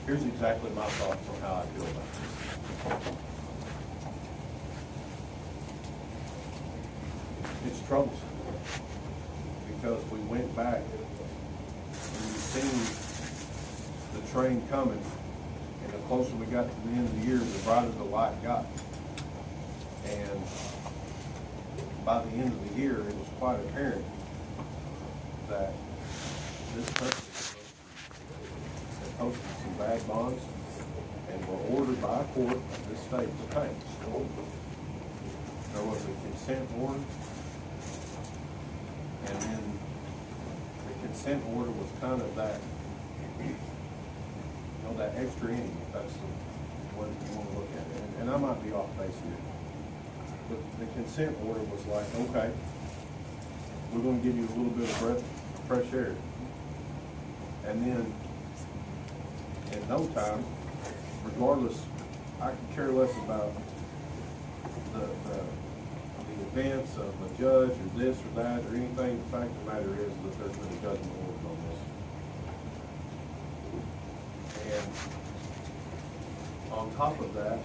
Here's exactly my thoughts on how I feel about this. It's troublesome, because we went back and we've seen the train coming, and the closer we got to the end of the year, the brighter the light got. And by the end of the year, it was quite apparent that this person had posted some bad bonds and were ordered by a court of this state to pay. There was a consent order, and then the consent order was kind of that, that extra inning, if that's the one you want to look at it. And I might be off base here. But the consent order was like, okay, we're going to give you a little bit of fresh air. And then, in no time, regardless, I could care less about the events of a judge or this or that or anything. The fact of the matter is that there's been a judgment ordered on this. And on top of that,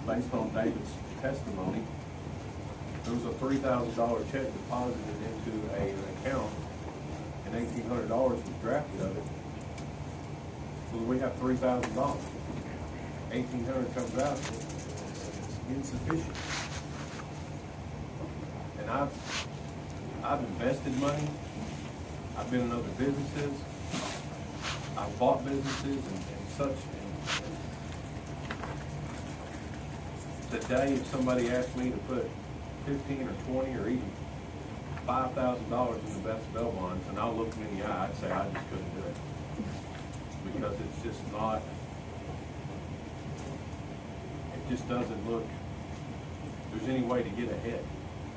based on David's testimony, there was a $3,000 check deposited into an account, and $1,800 was drafted of it. So we have $3,000. $1,800 comes out, it's insufficient. And I've invested money. I've been in other businesses. I've bought businesses and such. And today, if somebody asked me to put $15 or $20 or even $5,000 in the best bail bonds, and I'll look them in the eye, I'd say I just couldn't do it. Because it's just not, it just doesn't look, there's any way to get ahead.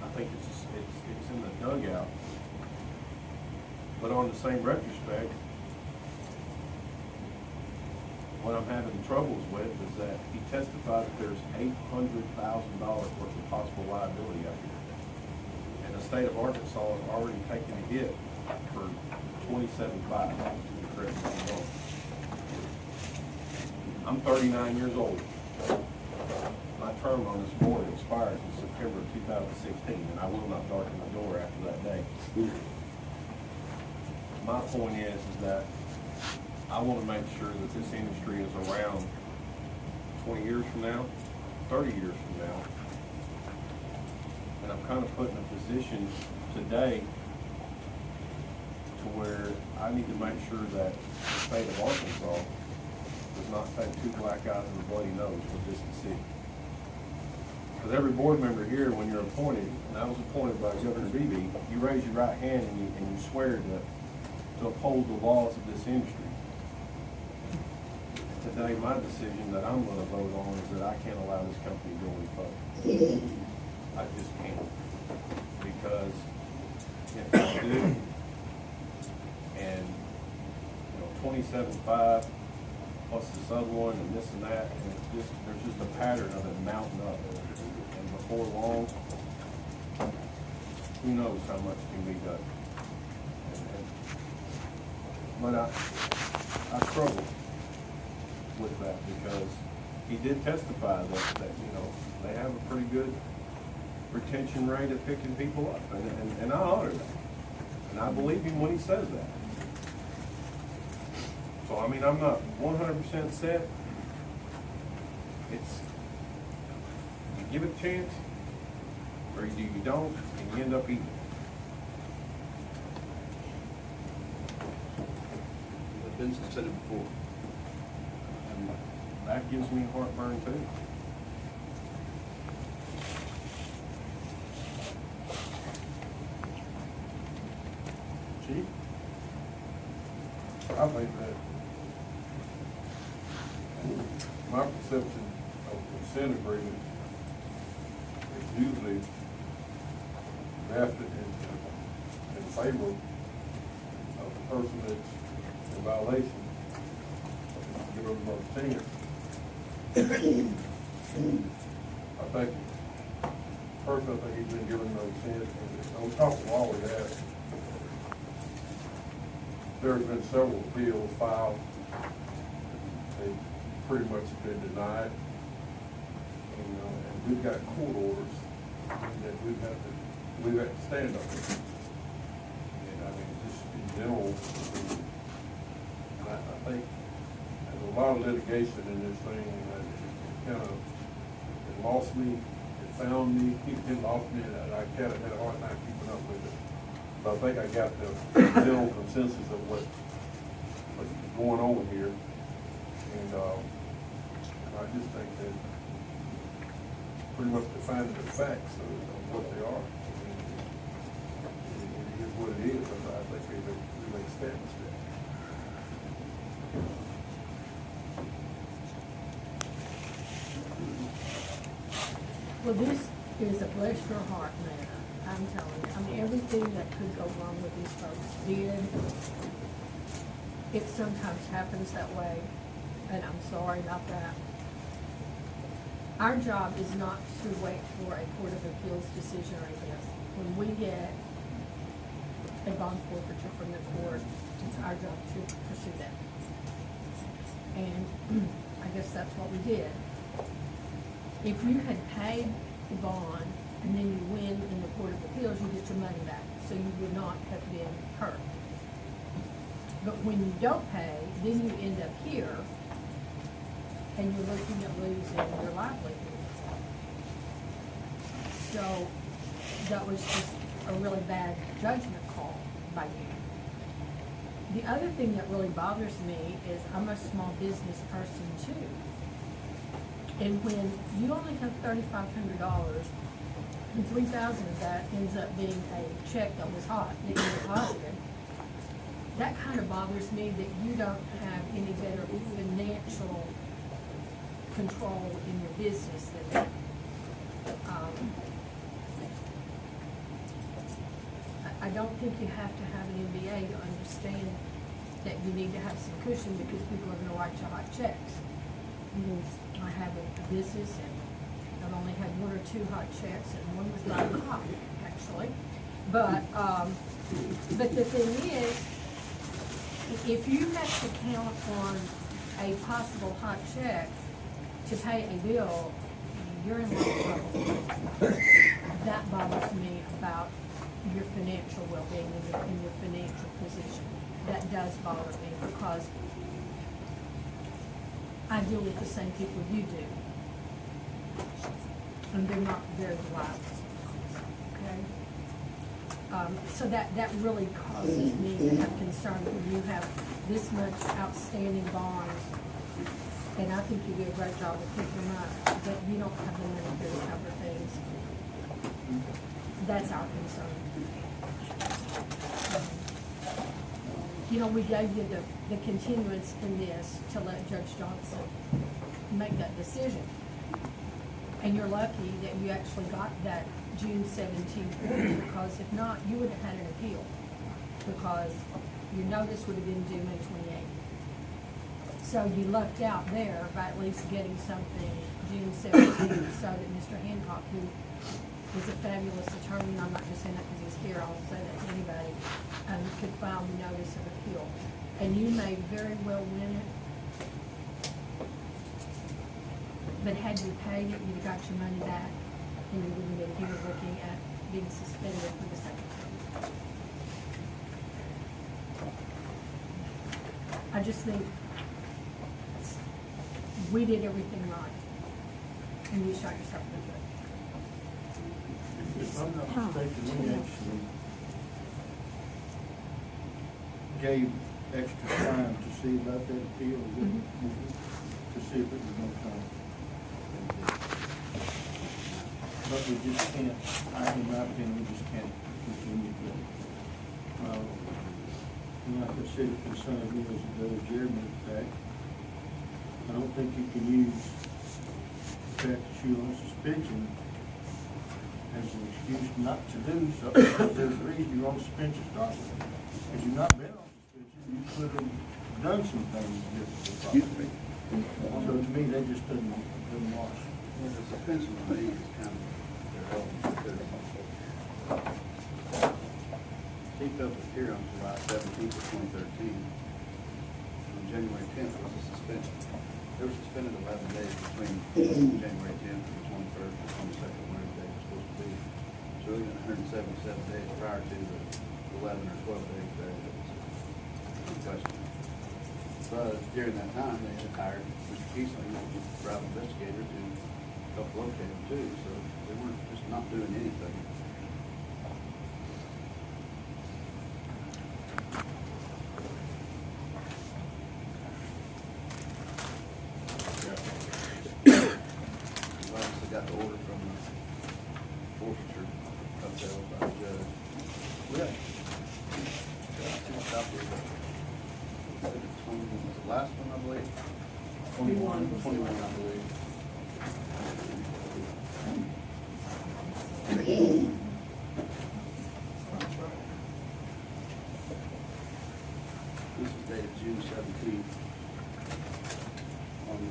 I think it's in the dugout. But on the same retrospect, what I'm having troubles with is that he testified that there's $800,000 worth of possible liability out here. And the state of Arkansas has already taken a hit for $27,500. I'm 39 years old. My term on this board expires in September of 2016, and I will not darken the door after that day. My point is that I want to make sure that this industry is around 20 years from now, 30 years from now. And I'm kind of put in a position today to where I need to make sure that the state of Arkansas does not take two black eyes and a bloody nose with this decision. Because every board member here, when you're appointed, and I was appointed by Governor Beebe, you raise your right hand and you swear to uphold the laws of this industry. Today, my decision that I'm going to vote on is that I can't allow this company to go any further. I just can't. Because if I do, and 27.5 plus this other one and this and that, and it's just, there's just a pattern of it mounting up. And before long, who knows how much can be done. But I struggle with that, because he did testify that they have a pretty good retention rate of picking people up, and I honor that, and I believe him when he says that. So I mean, I'm not 100% set. It's, you give it a chance, or you don't, and you end up eating. Vince said it before. And that gives me heartburn too. Chief, I think that my perception of consent agreement is usually drafted in favor of the person that's in violation. Give them another chance. I think, personally, I think he's been given another chance. On top of all of that, there's been several appeals filed they pretty much been denied. And we've got court orders that we've got to stand up with. And I mean, just in general, I think there's a lot of litigation in this thing, and it kind of, it lost me, it found me, it lost me, and I kind of had a hard time keeping up with it. But I think I got the general consensus of what's going on here. And I just think that pretty much defining the facts of what they are. It is what it is, and I think we've established it. Well, this is a bless your heart matter, I'm telling you. I mean, everything that could go wrong with these folks did. It sometimes happens that way, and I'm sorry about that. Our job is not to wait for a Court of Appeals decision or anything else. When we get a bond forfeiture from the court, it's our job to pursue that. And I guess that's what we did. If you had paid the bond and then you win in the Court of Appeals, you get your money back, so you would not have been hurt. But when you don't pay, then you end up here, and you're looking at losing your livelihood. So that was just a really bad judgment call by you. The other thing that really bothers me is I'm a small business person too. And when you only have $3,500, and $3,000 of that ends up being a check that was hot, that you deposited, that kind of bothers me that you don't have any better financial control in your business than that. I don't think you have to have an MBA to understand that you need to have some cushion because people are gonna write you hot checks. I have a business and I've only had one or two hot checks and one was not hot, actually. But the thing is, if you have to count on a possible hot check to pay a bill, you're in a lot of trouble. That bothers me about your financial well-being and your financial position. That does bother me because I deal with the same people you do. And they're not very reliable, okay? So that really causes me to have concern when you have this much outstanding bonds, and I think you do a great job of picking them up, but you don't have the money to cover things. That's our concern. You know, we gave you the continuance in this to let Judge Johnson make that decision. And you're lucky that you actually got that June 17th order, because if not, you would have had an appeal, because your notice would have been due May 28th. So you lucked out there by at least getting something June 17th, so that Mr. Hancock, who is a fabulous attorney, and I'm not just saying that because he's here, I'll say that to anybody, could file the notice of appeal. And you may very well win it. But had you paid it, you'd have got your money back, and you wouldn't have been here looking at being suspended for the second time. I just think we did everything right, and you shot yourself in the foot. If I'm not mistaken, we actually gave extra time to see about that appeal, to see if it was gonna come. But we just can't, in my opinion, we just can't continue to. Like I said, if the son of me was another Jeremy back, I don't think you can use the fact that you're on suspension as an excuse not to do something, because there's a reason you're on suspension starting. If you've not been on suspension, you could have done some things differently. Excuse me. So to me, that just doesn't wash. Well, the suspension of me is kind of irrelevant because Chief Justice here on July 17th of 2013. On January tenth was a suspension. They were suspended 11 days between January tenth and the 23rd, the 22nd, whenever they were supposed to be. So we got 177 days prior to the 11 or 12 days there that was in question. But during that time, they had hired Mr. Keesling, a private investigator, to help locate them too, so they weren't just not doing anything. We obviously got the order from the forfeiture hotel by the judge. Yeah. Copy of it. Was the last one, I believe? 21. 21, I believe. This is dated June 17th. On the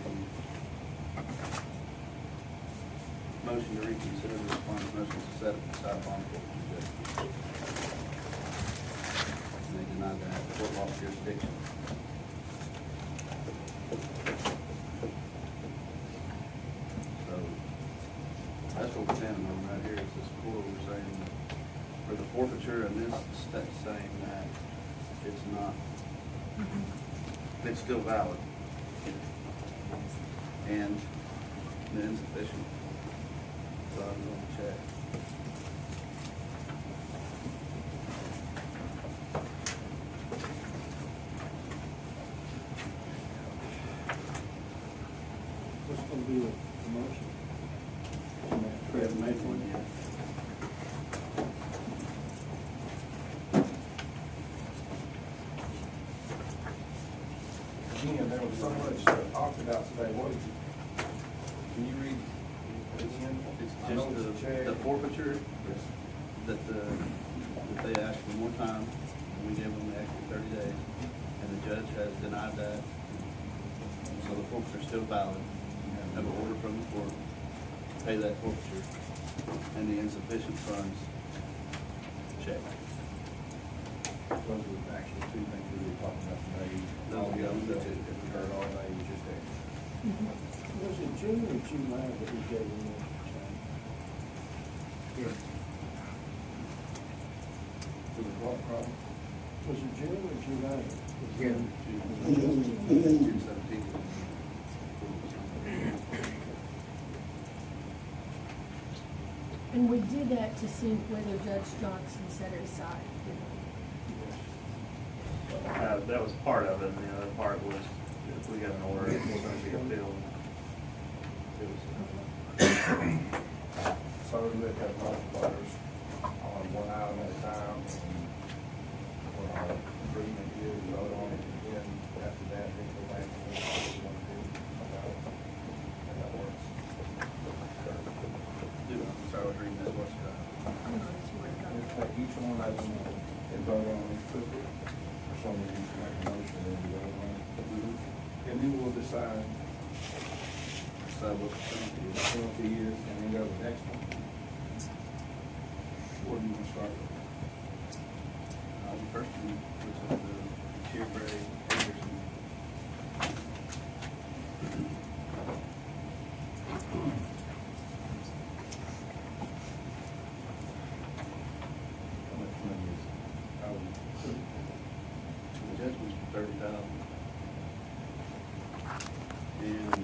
motion to reconsider the response motion to set aside bond forfeiture judgment. And they denied that court lost jurisdiction. So that's what we're standing on right here, is this court, we're saying for the forfeiture, and this step saying that it's not, it's still valid. And the insufficient. So I'm gonna check. What's gonna be the motion? We haven't made one yet. Again, there was so much talked about today, what did you, can you read it again? It's I know just it's a check. the forfeiture that they asked for more time, and we gave them the extra 30 days, and the judge has denied that. So the forfeiture's still valid. You have an order from the court to pay that forfeiture, and the insufficient funds check. Those were actually two things we were talking about today. Those are the other That two. we heard all day, was just that. Was it June or July that we gave them the change? Yeah. Was it what problem? Was it June or July? June 17th. And we did that to see whether Judge Johnson set it aside, didn't we? That was part of it, and the other part was if we got an order, it was going to be appealed. It was, So we looked at multipliers on one item at a time, and when our agreement is, we vote on it, and then after that, we go back and look at what we want to do about it. And that works. So I was reading this, what's You know, it's where it We'll goes. take each one of them and vote on it quickly, or someone needs to make a motion and we vote on it. And then we'll decide So what's the penalty? what the penalty is, and then go to the next one. Where do you want to start with? The first one, which is the Shearbray Anderson. How much money is it? The judgment's for $30,000. And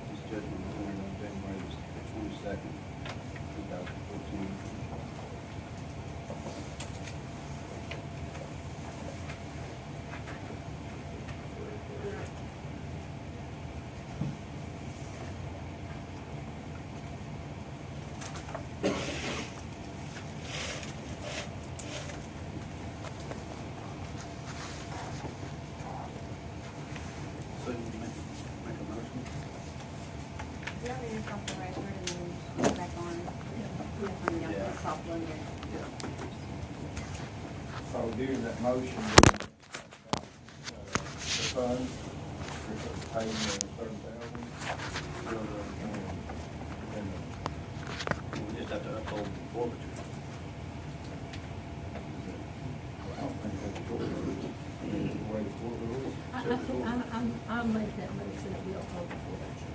this judgment was entered on January the 22nd, 2014. So you make a motion? Yeah, we just off the record and then go back on. Yeah. Yeah. Top one, yeah. Yeah. So during that motion, the funds, paying the 30,000. forfeiture. I don't think that's the way the court rules. I'll make that motion that we uphold the forfeiture.